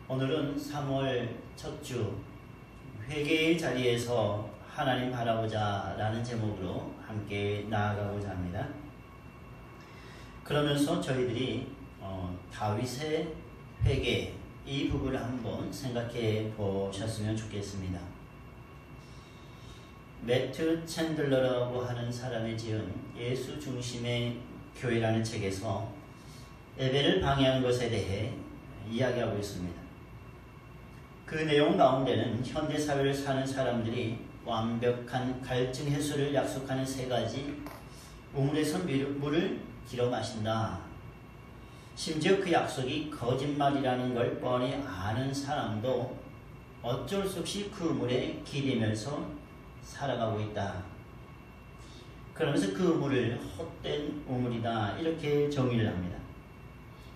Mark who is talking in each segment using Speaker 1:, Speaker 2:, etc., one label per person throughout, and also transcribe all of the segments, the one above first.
Speaker 1: 오늘은 3월 첫 주 회개의 자리에서 하나님 바라보자 라는 제목으로 함께 나아가고자 합니다. 그러면서 저희들이 다윗의 회개 이 부분을 한번 생각해 보셨으면 좋겠습니다. 매튜 챈들러라고 하는 사람이 지은 예수 중심의 교회라는 책에서 예배를 방해하는 것에 대해 이야기하고 있습니다. 그 내용 가운데는 현대사회를 사는 사람들이 완벽한 갈증 해소를 약속하는 세 가지 우물에서 물을 길어 마신다. 심지어 그 약속이 거짓말이라는 걸 뻔히 아는 사람도 어쩔 수 없이 그 우물에 기대면서 살아가고 있다. 그러면서 그 우물을 헛된 우물이다 이렇게 정의를 합니다.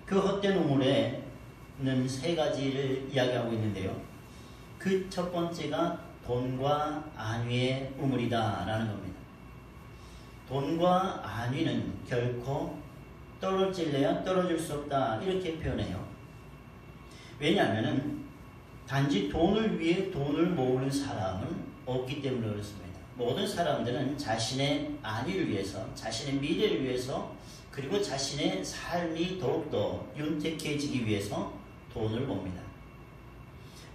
Speaker 1: 그 헛된 우물에는 세 가지를 이야기하고 있는데요. 그 첫 번째가 돈과 안위의 우물이다 라는 겁니다. 돈과 안위는 결코 떨어질래야 떨어질 수 없다 이렇게 표현해요. 왜냐하면 단지 돈을 위해 돈을 모으는 사람은 없기 때문에 그렇습니다. 모든 사람들은 자신의 안위를 위해서, 자신의 미래를 위해서, 그리고 자신의 삶이 더욱더 윤택해지기 위해서 돈을 봅니다.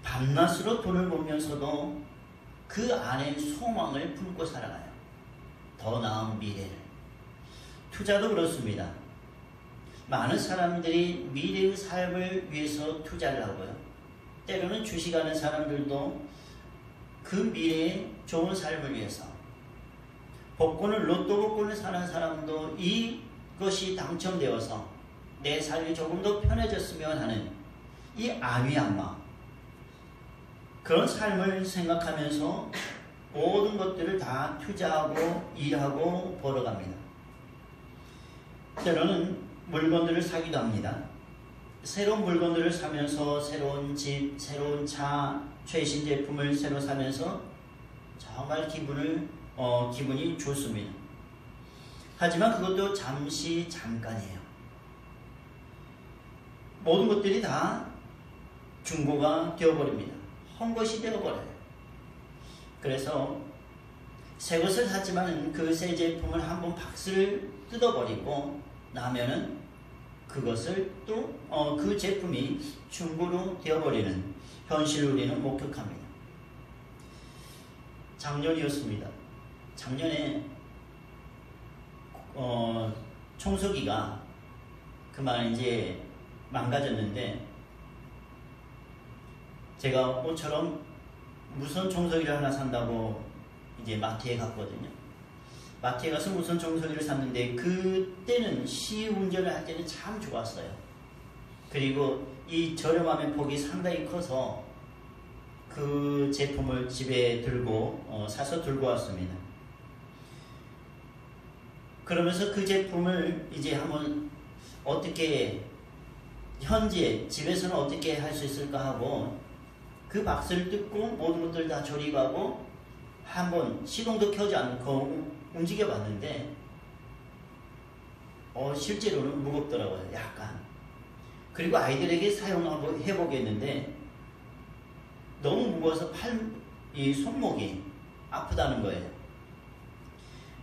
Speaker 1: 밤낮으로 돈을 벌면서도 그 안에 소망을 품고 살아가요. 더 나은 미래를. 투자도 그렇습니다. 많은 사람들이 미래의 삶을 위해서 투자를 하고요. 때로는 주식하는 사람들도 그 미래의 좋은 삶을 위해서, 복권을 로또 복권을 사는 사람도 이것이 당첨되어서 내 삶이 조금 더 편해졌으면 하는 이 안위한 마음, 그런 삶을 생각하면서 모든 것들을 다 투자하고 일하고 벌어갑니다. 때로는 물건들을 사기도 합니다. 새로운 물건들을 사면서 새로운 집, 새로운 차, 최신 제품을 새로 사면서 정말 기분이 좋습니다. 하지만 그것도 잠깐이에요. 모든 것들이 다 중고가 되어버립니다. 헛것이 되어버려요. 그래서 새 것을 샀지만 그 새 제품을 한번 박스를 뜯어버리고 나면은 그것을 또 그 제품이 중고로 되어버리는 현실을 우리는 목격합니다. 작년이었습니다. 작년에 청소기가 그만 이제 망가졌는데 제가 모처럼 무선 청소기를 하나 산다고 이제 마트에 갔거든요. 마트에 가서 무선 청소기를 샀는데 그때는 시운전을 할 때는 참 좋았어요. 그리고 이 저렴함의 폭이 상당히 커서 그 제품을 집에 사서 들고 왔습니다. 그러면서 그 제품을 이제 한번 어떻게 현재 집에서는 어떻게 할 수 있을까 하고 그 박스를 뜯고 모든 것들 다 조립하고 한번 시동도 켜지 않고 움직여 봤는데 실제로는 무겁더라고요. 약간. 그리고 아이들에게 사용하고 해보겠는데 너무 무거워서 손목이 아프다는 거예요.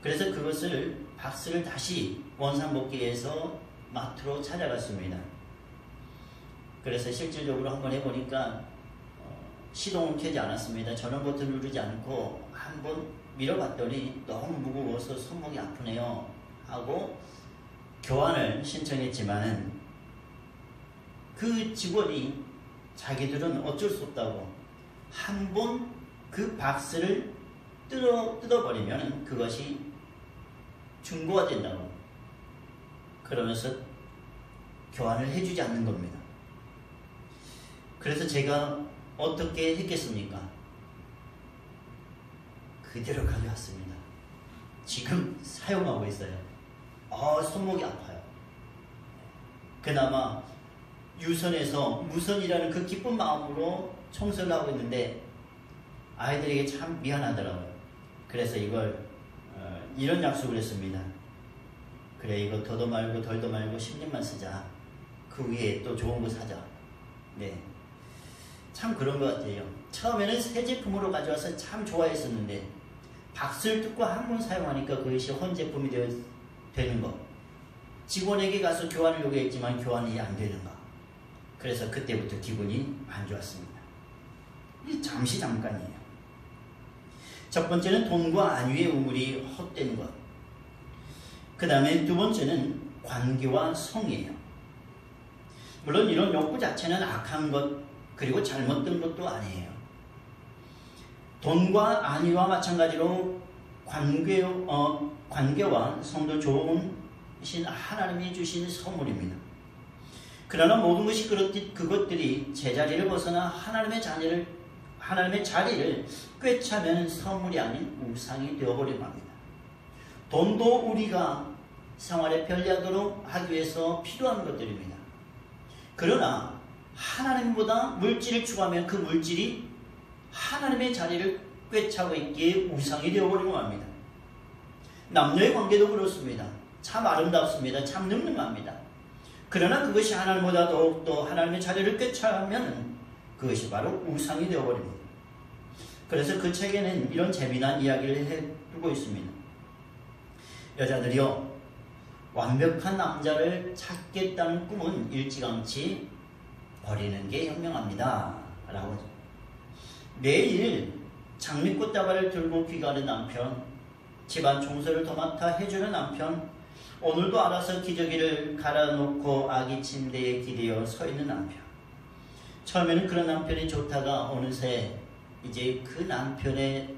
Speaker 1: 그래서 그것을 박스를 다시 원상복귀해서 마트로 찾아갔습니다. 그래서 실질적으로 한번 해보니까 시동은 켜지 않았습니다. 전원 버튼 누르지 않고 한번 밀어봤더니 너무 무거워서 손목이 아프네요 하고 교환을 신청했지만은 그 직원이 자기들은 어쩔 수 없다고 한번 그 박스를 뜯어버리면 그것이 중고가 된다고 그러면서 교환을 해주지 않는 겁니다. 그래서 제가 어떻게 했겠습니까? 그대로 가져왔습니다. 지금 사용하고 있어요. 손목이 아파요. 그나마 유선에서 무선이라는 그 기쁜 마음으로 청소를 하고 있는데 아이들에게 참 미안하더라고요. 그래서 이걸 이런 약속을 했습니다. 그래, 이거 더도 말고 덜도 말고 10년만 쓰자. 그 위에 또 좋은 거 사자. 네. 참 그런 것 같아요. 처음에는 새 제품으로 가져와서 참 좋아했었는데 박스를 뜯고 한 번 사용하니까 그것이 헌제품이 되는 것. 직원에게 가서 교환을 요구했지만 교환이 안 되는 것. 그래서 그때부터 기분이 안 좋았습니다. 잠시 잠깐이에요. 첫 번째는 돈과 안위의 우물이 헛된 것. 그 다음에 두 번째는 관계와 성이에요. 물론 이런 욕구 자체는 악한 것 그리고 잘못된 것도 아니에요. 돈과 안위와 마찬가지로 관계와 성도 좋은 하나님이 주신 선물입니다. 그러나 모든 것이 그것들이 제자리를 벗어나 하나님의 자리를 꿰차면 선물이 아닌 우상이 되어버리고 합니다. 돈도 우리가 생활에 편리하도록 하기 위해서 필요한 것들입니다. 그러나 하나님보다 물질을 추구하면 그 물질이 하나님의 자리를 꿰차고 있기에 우상이 되어버리고 합니다. 남녀의 관계도 그렇습니다. 참 아름답습니다. 참 늠름합니다. 그러나 그것이 하나님보다 더욱더 하나님의 자리를 꿰차면 그것이 바로 우상이 되어버립니다. 그래서 그 책에는 이런 재미난 이야기를 해두고 있습니다. 여자들이요, 완벽한 남자를 찾겠다는 꿈은 일찌감치 버리는 게 현명합니다. 라고. 매일 장미꽃다발을 들고 귀가하는 남편, 집안 청소를 도맡아 해주는 남편, 오늘도 알아서 기저귀를 갈아놓고 아기 침대에 기대어 서 있는 남편. 처음에는 그런 남편이 좋다가 어느새 이제 그 남편의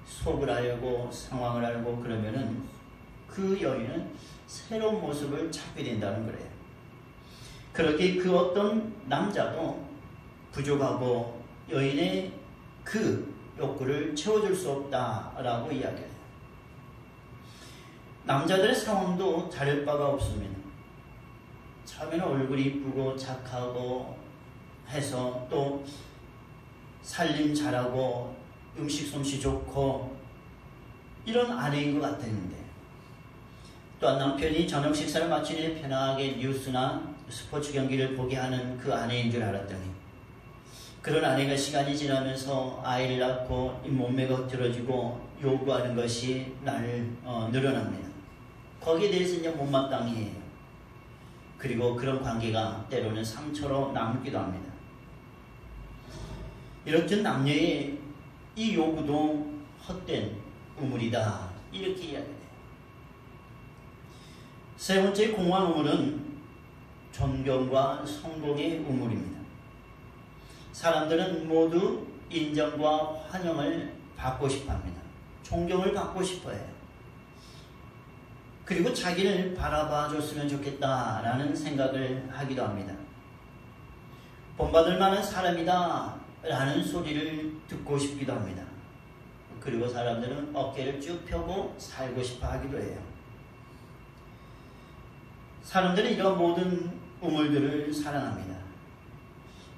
Speaker 1: 속을 알고 상황을 알고 그러면은 그 여인은 새로운 모습을 찾게 된다는 거예요. 그렇게 그 어떤 남자도 부족하고 여인의 그 욕구를 채워줄 수 없다라고 이야기해요. 남자들의 상황도 다를 바가 없습니다. 처음에는 얼굴이 이쁘고 착하고 해서 또 살림 잘하고 음식 솜씨 좋고 이런 아내인 것 같았는데 또한 남편이 저녁 식사를 마치니 편하게 뉴스나 스포츠 경기를 보게 하는 그 아내인 줄 알았더니 그런 아내가 시간이 지나면서 아이를 낳고 몸매가 흐트러지고 요구하는 것이 늘어납니다. 거기에 대해서 이제 못마땅해해요. 그리고 그런 관계가 때로는 상처로 남기도 합니다. 이렇듯 남녀의 이 요구도 헛된 우물이다. 이렇게 이야기해요. 세 번째 공허한 우물은 존경과 성공의 우물입니다. 사람들은 모두 인정과 환영을 받고 싶어 합니다. 존경을 받고 싶어 해요. 그리고 자기를 바라봐 줬으면 좋겠다라는 생각을 하기도 합니다. 본받을 만한 사람이다 라는 소리를 듣고 싶기도 합니다. 그리고 사람들은 어깨를 쭉 펴고 살고 싶어 하기도 해요. 사람들은 이런 모든 우물들을 사랑합니다.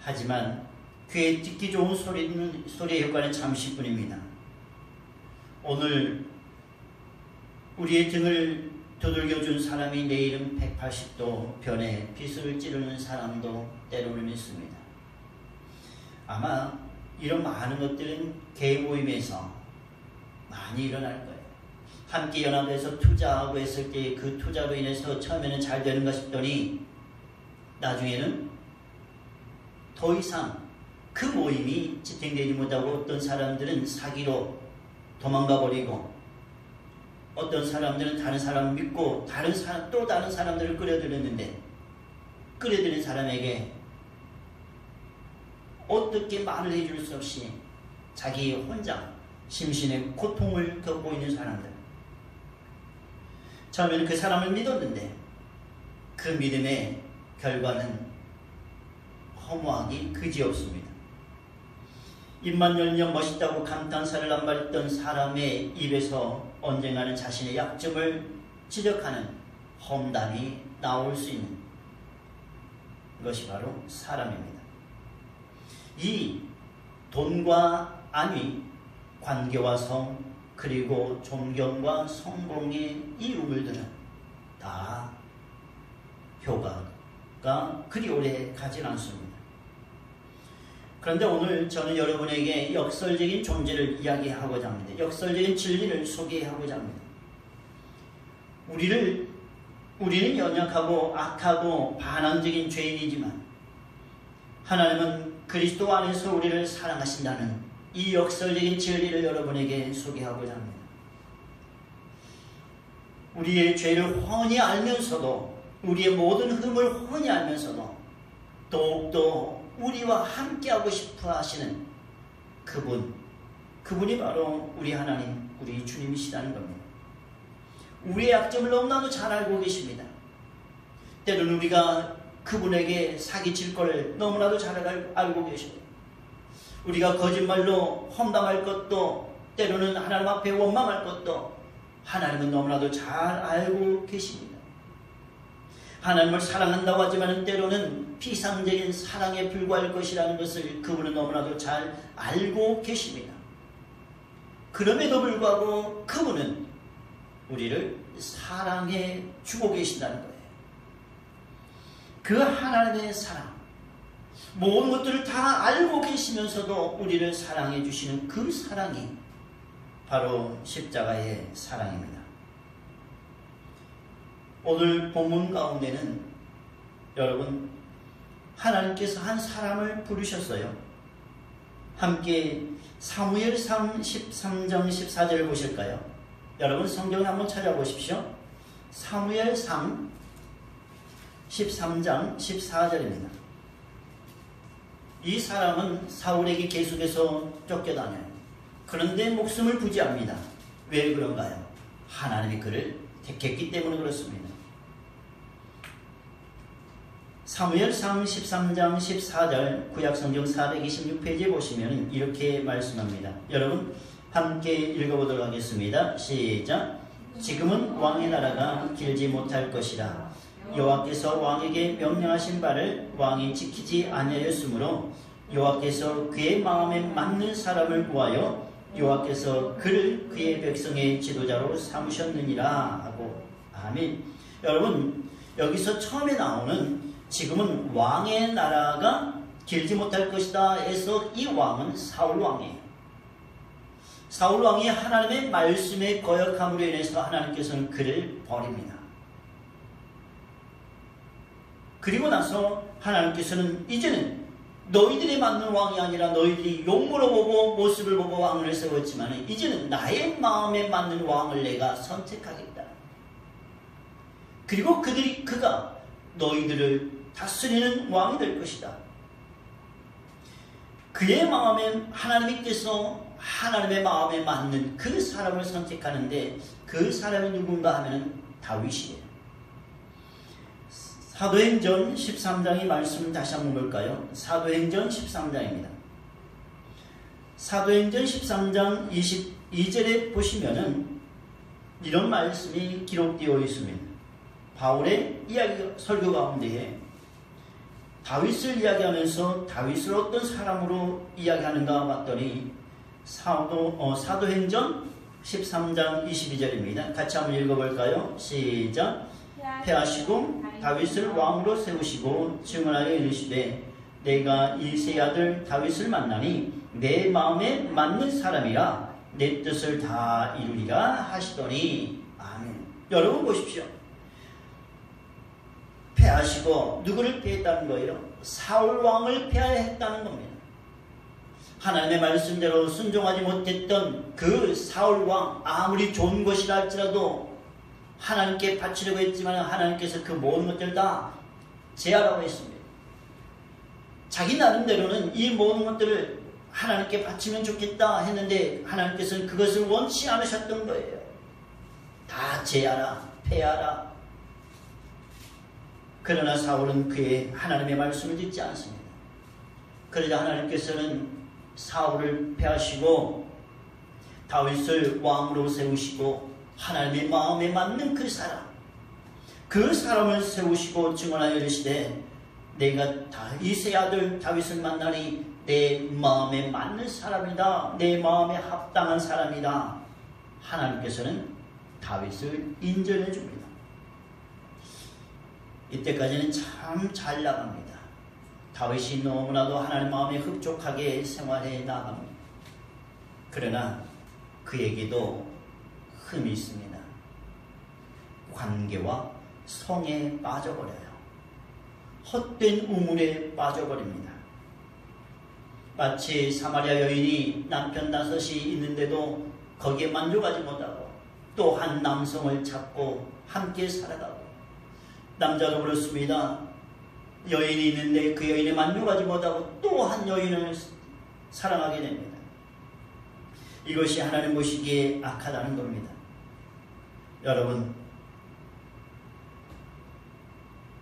Speaker 1: 하지만 귀에 듣기 좋은 소리의 효과는 잠시뿐입니다. 오늘 우리의 등을 두들겨준 사람이 내일은 180도 변해 빗을 찌르는 사람도 때로는 있습니다. 아마 이런 많은 것들은 개의 모임에서 많이 일어날 거예요. 함께 연합해서 투자하고 했을 때 그 투자로 인해서 처음에는 잘 되는가 싶더니 나중에는 더 이상 그 모임이 지탱되지 못하고 어떤 사람들은 사기로 도망가 버리고 어떤 사람들은 다른 사람을 믿고 또 다른 사람들을 끌어들였는데 끌어들인 사람에게 어떻게 말을 해줄 수 없이 자기 혼자 심신의 고통을 겪고 있는 사람들. 처음에는 그 사람을 믿었는데 그 믿음의 결과는 허무하기 그지없습니다. 입만 열면 멋있다고 감탄사를 남발했던 사람의 입에서 언젠가는 자신의 약점을 지적하는 험담이 나올 수 있는 것이 바로 사람입니다. 이 돈과 안위, 관계와 성, 그리고 존경과 성공의 이 우물들은 다 효과가 그리 오래 가진 않습니다. 그런데 오늘 저는 여러분에게 역설적인 존재를 이야기하고자 합니다. 역설적인 진리를 소개하고자 합니다. 우리는 연약하고 악하고 반항적인 죄인이지만 하나님은 그리스도 안에서 우리를 사랑하신다는 이 역설적인 진리를 여러분에게 소개하고자 합니다. 우리의 죄를 훤히 알면서도, 우리의 모든 흠을 훤히 알면서도 더욱더 우리와 함께하고 싶어 하시는 그분이 바로 우리 하나님, 우리 주님이시라는 겁니다. 우리의 약점을 너무나도 잘 알고 계십니다. 때로는 우리가 그분에게 사기칠 것을 너무나도 잘 알고 계십니다. 우리가 거짓말로 험담할 것도, 때로는 하나님 앞에 원망할 것도 하나님은 너무나도 잘 알고 계십니다. 하나님을 사랑한다고 하지만 때로는 피상적인 사랑에 불과할 것이라는 것을 그분은 너무나도 잘 알고 계십니다. 그럼에도 불구하고 그분은 우리를 사랑해 주고 계신다는 거예요. 그 하나님의 사랑, 모든 것들을 다 알고 계시면서도 우리를 사랑해 주시는 그 사랑이 바로 십자가의 사랑입니다. 오늘 본문 가운데는 여러분, 하나님께서 한 사람을 부르셨어요. 함께 사무엘상 13장 14절을 보실까요? 여러분 성경을 한번 찾아보십시오. 사무엘상 13장 14절입니다. 이 사람은 사울에게 계속해서 쫓겨다녀요. 그런데 목숨을 부지합니다. 왜 그런가요? 하나님이 그를 택했기 때문에 그렇습니다. 사무엘상 13장 14절 구약성경 426페이지에 보시면 이렇게 말씀합니다. 여러분 함께 읽어보도록 하겠습니다. 시작. 지금은 왕의 나라가 길지 못할 것이라. 여호와께서 왕에게 명령하신 바를 왕이 지키지 아니하였으므로 여호와께서 그의 마음에 맞는 사람을 구하여 여호와께서 그를 그의 백성의 지도자로 삼으셨느니라 하고. 아멘. 여러분 여기서 처음에 나오는 지금은 왕의 나라가 길지 못할 것이다 해서 이 왕은 사울왕이에요. 사울왕이 하나님의 말씀에 거역함으로 인해서 하나님께서는 그를 버립니다. 그리고 나서 하나님께서는 이제는 너희들이 맞는 왕이 아니라 너희들이 용모로 보고 모습을 보고 왕을 세웠지만 이제는 나의 마음에 맞는 왕을 내가 선택하겠다. 그리고 그가 너희들을 다스리는 왕이 될 것이다. 그의 마음에 하나님께서 하나님의 마음에 맞는 그 사람을 선택하는데 그 사람이 누군가 하면 다윗이에요. 사도행전 13장의 말씀을 다시 한번 볼까요? 사도행전 13장입니다. 사도행전 13장 22절에 보시면은 이런 말씀이 기록되어 있습니다. 바울의 이야기 설교 가운데에 다윗을 이야기하면서 다윗을 어떤 사람으로 이야기하는가 봤더니 사도행전 13장 22절입니다. 같이 한번 읽어볼까요? 시작. 패하시고 다윗을 왕으로 세우시고 증언하여 이르시되 내가 이새의 아들 다윗을 만나니 내 마음에 맞는 사람이라 내 뜻을 다 이루리라 하시더니. 아멘. 여러분 보십시오. 패하시고 누구를 패했다는 거예요? 사울왕을 패했다는 겁니다. 하나님의 말씀대로 순종하지 못했던 그 사울왕, 아무리 좋은 것이라 할지라도 하나님께 바치려고 했지만 하나님께서 그 모든 것들을 다 제하라고 했습니다. 자기 나름대로는 이 모든 것들을 하나님께 바치면 좋겠다 했는데 하나님께서는 그것을 원치 않으셨던 거예요. 다 제하라, 패하라. 그러나 사울은 그의 하나님의 말씀을 듣지 않습니다. 그러자 하나님께서는 사울을 패하시고 다윗을 왕으로 세우시고 하나님의 마음에 맞는 그 사람을 세우시고 증언하여 이르시되 내가 이새의 아들 다윗을 만나니 내 마음에 맞는 사람이다. 내 마음에 합당한 사람이다. 하나님께서는 다윗을 인정해 줍니다. 이때까지는 참 잘 나갑니다. 다윗이 너무나도 하나님 마음에 흡족하게 생활해 나갑니다. 그러나 그에게도 흠이 있습니다. 관계와 성에 빠져버려요. 헛된 우물에 빠져버립니다. 마치 사마리아 여인이 남편 5이 있는데도 거기에 만족하지 못하고 또 한 남성을 찾고 함께 살아가고, 남자도 그렇습니다. 여인이 있는데 그 여인에 만족하지 못하고 또 한 여인을 사랑하게 됩니다. 이것이 하나님 보시기에 악하다는 겁니다. 여러분,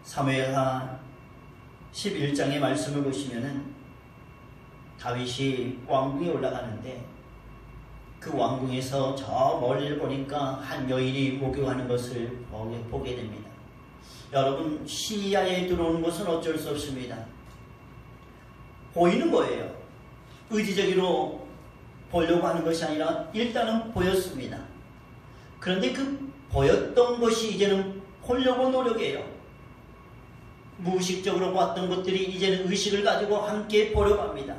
Speaker 1: 사무엘하 11장의 말씀을 보시면은 다윗이 왕궁에 올라가는데 그 왕궁에서 저 멀리를 보니까 한 여인이 목욕하는 것을 보게 됩니다. 여러분, 시야에 들어오는 것은 어쩔 수 없습니다. 보이는 거예요. 의지적으로 보려고 하는 것이 아니라 일단은 보였습니다. 그런데 그 보였던 것이 이제는 보려고 노력해요. 무의식적으로 봤던 것들이 이제는 의식을 가지고 함께 보려고 합니다.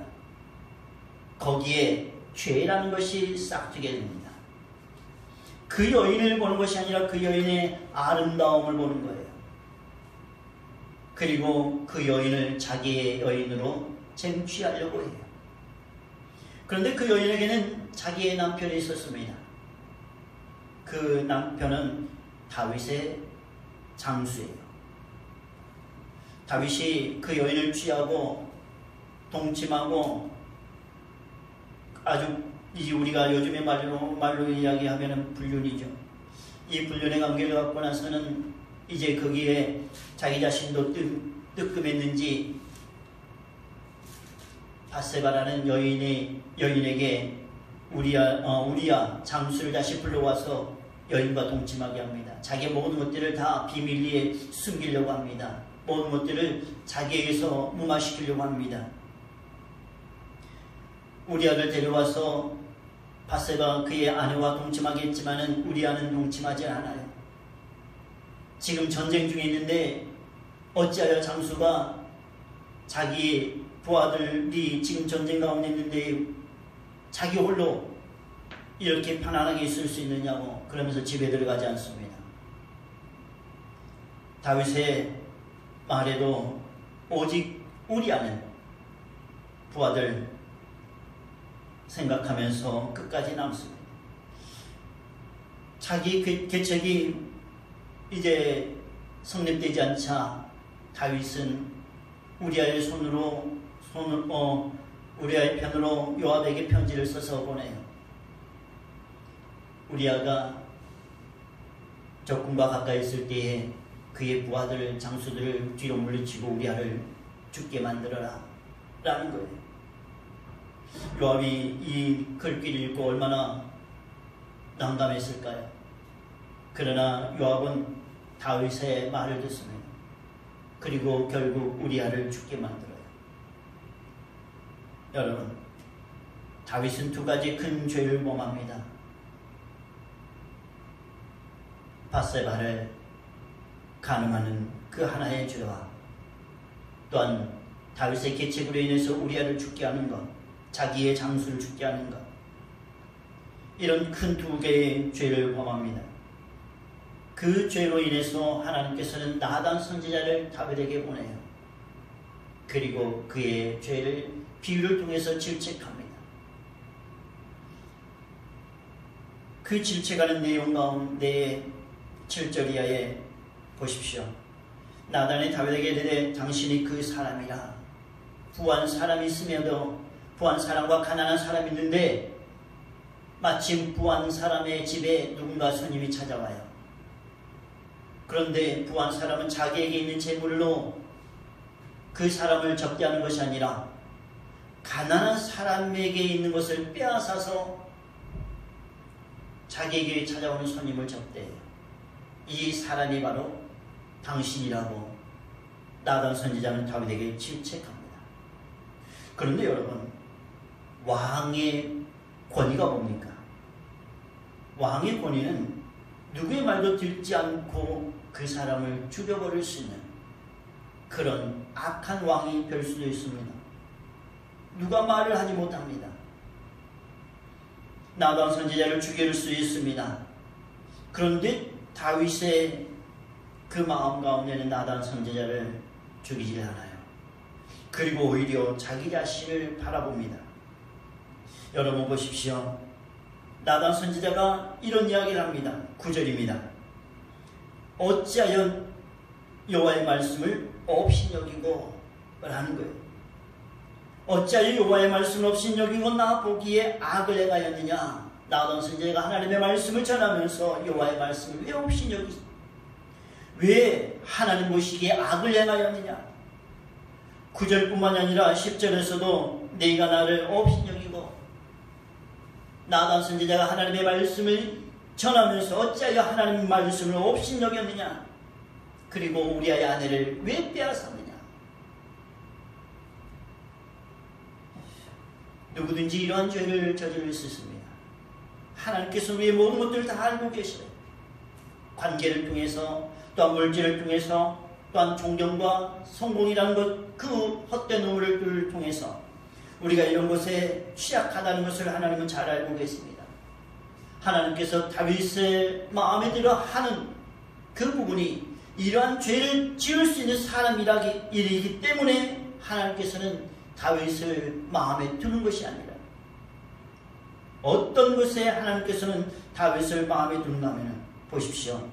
Speaker 1: 거기에 죄라는 것이 싹트게 됩니다. 그 여인을 보는 것이 아니라 그 여인의 아름다움을 보는 거예요. 그리고 그 여인을 자기의 여인으로 쟁취하려고 해요. 그런데 그 여인에게는 자기의 남편이 있었습니다. 그 남편은 다윗의 장수예요. 다윗이 그 여인을 취하고 동침하고 아주 우리가 요즘에 말로 이야기하면 불륜이죠. 이 불륜의 관계를 갖고 나서는 이제 거기에 자기 자신도 뜨끔했는지 바세바라는 여인에게 우리야 장수를 다시 불러와서 여인과 동침하게 합니다. 자기의 모든 것들을 다 비밀리에 숨기려고 합니다. 모든 것들을 자기에게서 무마시키려고 합니다. 우리아를 데려와서 바세바 그의 아내와 동침하겠지만은 우리아는 동침하지 않아요. 지금 전쟁 중에 있는데 어찌하여 장수가 자기 부하들이 지금 전쟁 가운데 있는데 자기 홀로 이렇게 편안하게 있을 수 있느냐고 그러면서 집에 들어가지 않습니다. 다윗의 말에도 오직 우리아는 부하들 생각하면서 끝까지 남습니다. 자기 계책이 이제 성립되지 않자 다윗은 우리아의 우리아의 편으로 요압에게 편지를 써서 보내요. 우리아가 적군과 가까이 있을 때에 그의 부하들 장수들을 뒤로 물리치고 우리아를 죽게 만들어라 라는 거예요. 요압이 이 글귀를 읽고 얼마나 난감했을까요? 그러나 요압은 다윗의 말을 듣습니다. 그리고 결국 우리아를 죽게 만들어요. 여러분, 다윗은 2가지 큰 죄를 범합니다. 바세바를 간음하는 그 하나의 죄와 또한 다윗의 계책으로 인해서 우리아를 죽게 하는 것, 자기의 장수를 죽게 하는 것, 이런 큰 2개의 죄를 범합니다. 그 죄로 인해서 하나님께서는 나단 선지자를 다윗에게 보내요. 그리고 그의 죄를 비유를 통해서 질책합니다. 그 질책하는 내용 가운데 7절 이하에 보십시오. 나단이 다윗에게 이르되 당신이 그 사람이라. 부한 사람이 있음에도 부한 사람과 가난한 사람이 있는데 마침 부한 사람의 집에 누군가 손님이 찾아와요. 그런데 부한 사람은 자기에게 있는 재물로 그 사람을 접대하는 것이 아니라 가난한 사람에게 있는 것을 빼앗아서 자기에게 찾아오는 손님을 접대해요. 이 사람이 바로 당신이라고 나단 선지자는 다윗에게 질책합니다. 그런데 여러분, 왕의 권위가 뭡니까? 왕의 권위는 누구의 말도 듣지 않고 그 사람을 죽여버릴 수 있는 그런 악한 왕이 될 수도 있습니다. 누가 말을 하지 못합니다. 나단 선지자를 죽일 수 있습니다. 그런데 다윗의 그 마음 가운데는 나단 선지자를 죽이질 않아요. 그리고 오히려 자기 자신을 바라봅니다. 여러분 보십시오. 나단 선지자가 이런 이야기를 합니다. 9절입니다. 어찌하여 여호와의 말씀을 업신여기고 라는 거예요. 어찌하여 여호와의 말씀을 업신여기고 나 보기에 악을 행하였느냐. 나단 선지자가 하나님의 말씀을 전하면서 여호와의 말씀을 왜 업신여기, 왜 하나님 보시기에 악을 행하였느냐. 9절뿐만 아니라 10절에서도 네가 나를 업신여기고, 나단 선지자가 하나님의 말씀을 전하면서 어찌하여 하나님의 말씀을 업신여겼느냐. 그리고 우리의 아내를 왜 빼앗았느냐. 누구든지 이러한 죄를 저지를 수 있습니다. 하나님께서 우리의 모든 것들을 다 알고 계시네. 관계를 통해서, 또한 물질을 통해서, 또한 존경과 성공이라는 것, 그 헛된 우물을 통해서 우리가 이런 것에 취약하다는 것을 하나님은 잘 알고 계십니다. 하나님께서 다윗의 마음에 들어 하는 그 부분이 이러한 죄를 지을 수 있는 사람이기 때문에 하나님께서는 다윗을 마음에 두는 것이 아니라, 어떤 것에 하나님께서는 다윗을 마음에 두는가 하면 보십시오.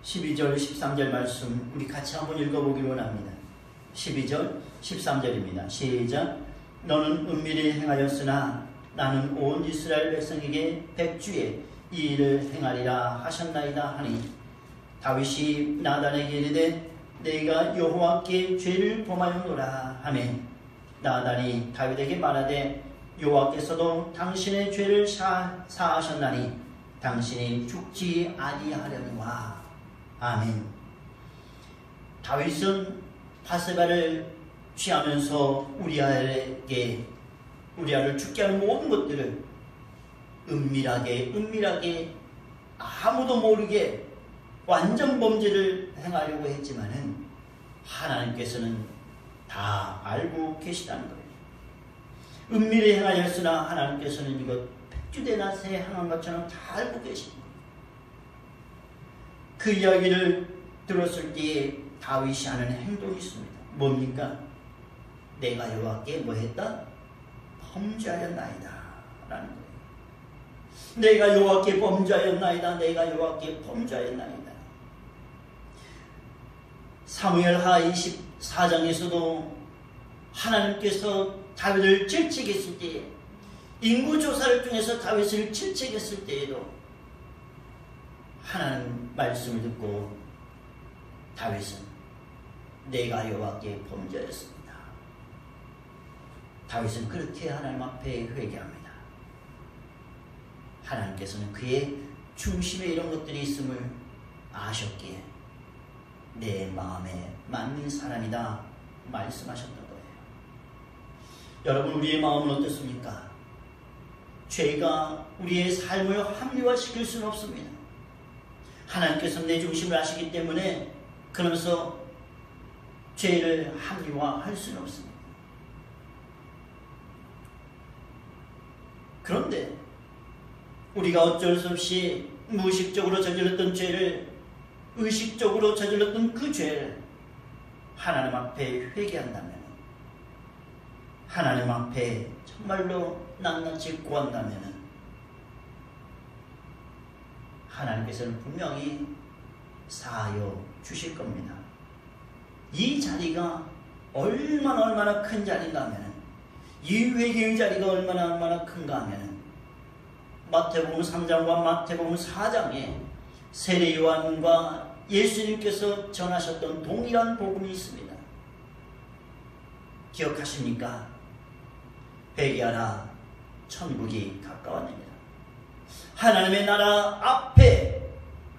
Speaker 1: 12절 13절 말씀 우리 같이 한번 읽어보기를 원합니다. 12절 13절입니다. 시작. 너는 은밀히 행하였으나 나는 온 이스라엘 백성에게 백주에 이 일을 행하리라 하셨나이다 하니, 다윗이 나단에게 이르되 내가 여호와께 죄를 범하였노라 하매, 나단이 다윗에게 말하되 여호와께서도 당신의 죄를 사하셨나니 당신이 죽지 아니하려니와. 아멘. 다윗은 바세바를 취하면서 우리아를 죽게 하는 모든 것들을 은밀하게 아무도 모르게 완전 범죄를 행하려고 했지만은 하나님께서는 다 알고 계시다는 거예요. 은밀히 행하였으나 하나님께서는 이것 백주대 낫에 행한 것처럼 다 알고 계십니다. 그 이야기를 들었을 때에 다윗이 하는 행동이 있습니다. 뭡니까? 내가 여호와께 뭐 했다? 범죄하였나이다 라는 거예요. 내가 여호와께 범죄하였나이다. 내가 여호와께 범죄하였나이다. 사무엘하 24장에서도 하나님께서 다윗을 질책했을 때, 인구조사를 통해서 다윗을 질책했을 때에도 하나님 말씀을 듣고 다윗은 내가 여호와께 범죄하였습니다. 다윗은 그렇게 하나님 앞에 회개합니다. 하나님께서는 그의 중심에 이런 것들이 있음을 아셨기에 내 마음에 맞는 사람이다 말씀하셨던 거예요. 여러분, 우리의 마음은 어떻습니까? 죄가 우리의 삶을 합리화시킬 수는 없습니다. 하나님께서는 내 중심을 아시기 때문에 그러면서 죄를 합리화할 수는 없습니다. 그런데 우리가 어쩔 수 없이 무의식적으로 저질렀던 죄를, 의식적으로 저질렀던 그 죄를 하나님 앞에 회개한다면, 하나님 앞에 정말로 낱낱이 구한다면 하나님께서는 분명히 사하여 주실 겁니다. 이 자리가 얼마나 큰 자리인가 하면, 이 회개의 자리가 얼마나 큰가 하면, 마태복음 3장과 마태복음 4장에 세례 요한과 예수님께서 전하셨던 동일한 복음이 있습니다. 기억하십니까? 회개하라, 천국이 가까웠느니라. 하나님의 나라 앞에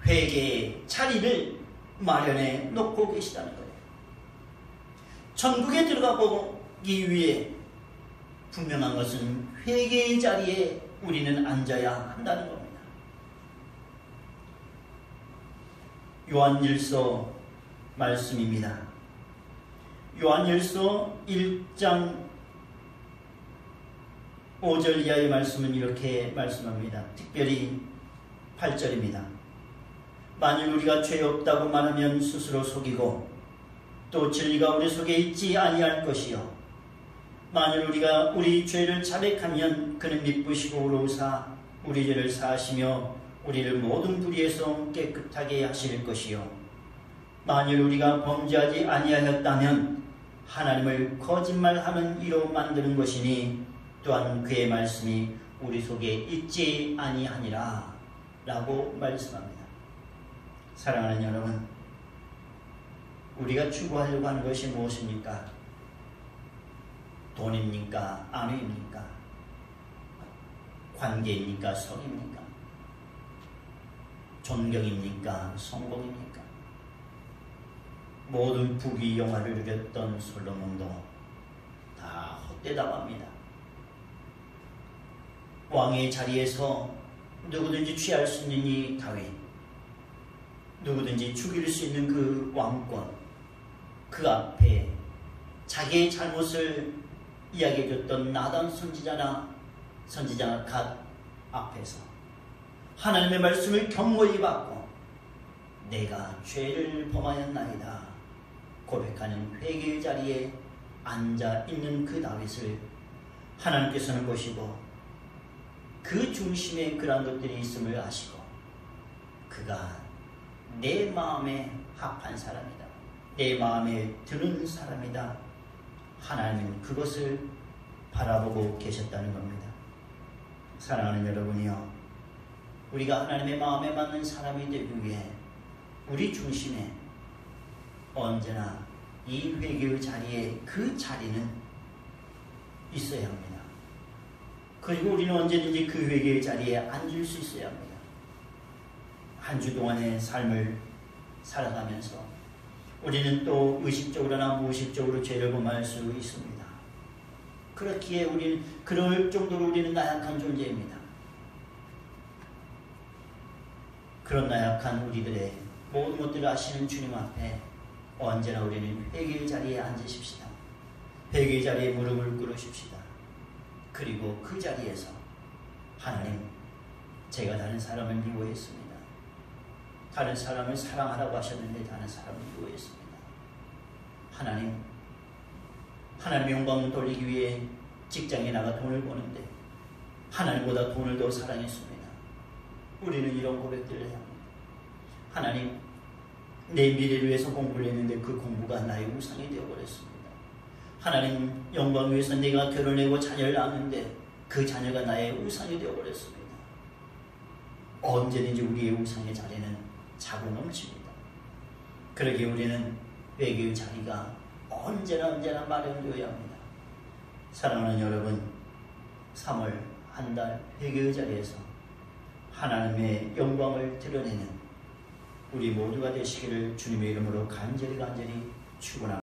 Speaker 1: 회개의 자리를 마련해 놓고 계시다는 거예요. 천국에 들어가 보기 위해 분명한 것은 회개의 자리에 우리는 앉아야 한다는 겁니다. 요한일서 말씀입니다. 요한일서 1장 5절 이하의 말씀은 이렇게 말씀합니다. 특별히 8절입니다. 만일 우리가 죄 없다고 말하면 스스로 속이고 또 진리가 우리 속에 있지 아니할 것이요 만일 우리가 우리 죄를 자백하면 그는 미쁘시고 의로우사 우리 죄를 사하시며 우리를 모든 불의에서 깨끗하게 하실 것이요 만일 우리가 범죄하지 아니하였다면 하나님을 거짓말하는 이로 만드는 것이니 또한 그의 말씀이 우리 속에 있지 아니하니라 라고 말씀합니다. 사랑하는 여러분, 우리가 추구하려고 하는 것이 무엇입니까? 돈입니까? 안위입니까? 관계입니까? 성입니까? 존경입니까? 성공입니까? 모든 부귀 영화를 누렸던 솔로몬도 다 헛되다고 합니다. 왕의 자리에서 누구든지 취할 수 있는 이 다윗, 누구든지 죽일 수 있는 그 왕권, 그 앞에 자기의 잘못을 이야기해줬던 나단 선지자나 갓 앞에서 하나님의 말씀을 경고히 받고 내가 죄를 범하였나이다 고백하는 회개의 자리에 앉아있는 그 다윗을 하나님께서는 보시고 그 중심에 그러한 것들이 있음을 아시고 그가 내 마음에 합한 사람이다, 내 마음에 드는 사람이다, 하나님은 그것을 바라보고 계셨다는 겁니다. 사랑하는 여러분이요, 우리가 하나님의 마음에 맞는 사람이 되기 위해 우리 중심에 언제나 이 회개의 자리에 그 자리는 있어야 합니다. 그리고 우리는 언제든지 그 회개의 자리에 앉을 수 있어야 합니다. 한 주 동안의 삶을 살아가면서 우리는 또 의식적으로나 무의식적으로 죄를 범할 수 있습니다. 그렇기에 우리는 그럴 정도로 우리는 나약한 존재입니다. 그런 나약한 우리들의 모든 것들을 아시는 주님 앞에 언제나 우리는 회개의 자리에 앉으십시다. 회개의 자리에 무릎을 꿇으십시다. 그리고 그 자리에서 하나님, 제가 다른 사람을 미워했습니다. 다른 사람을 사랑하라고 하셨는데 다른 사람을 미워했습니다. 하나님 영광을 돌리기 위해 직장에 나가 돈을 버는데 하나님보다 돈을 더 사랑했습니다. 우리는 이런 고백들을 해야 합니다. 하나님, 내 미래를 위해서 공부를 했는데 그 공부가 나의 우상이 되어버렸습니다. 하나님, 영광을 위해서 내가 결혼하고 자녀를 낳았는데 그 자녀가 나의 우상이 되어버렸습니다. 언제든지 우리의 우상의 자리는 차고 넘칩니다. 그러기에 우리는 회개의 자리가 언제나 마련되어야 합니다. 사랑하는 여러분, 3월 한 달 회개의 자리에서 하나님의 영광을 드러내는 우리 모두가 되시기를 주님의 이름으로 간절히 축원합니다.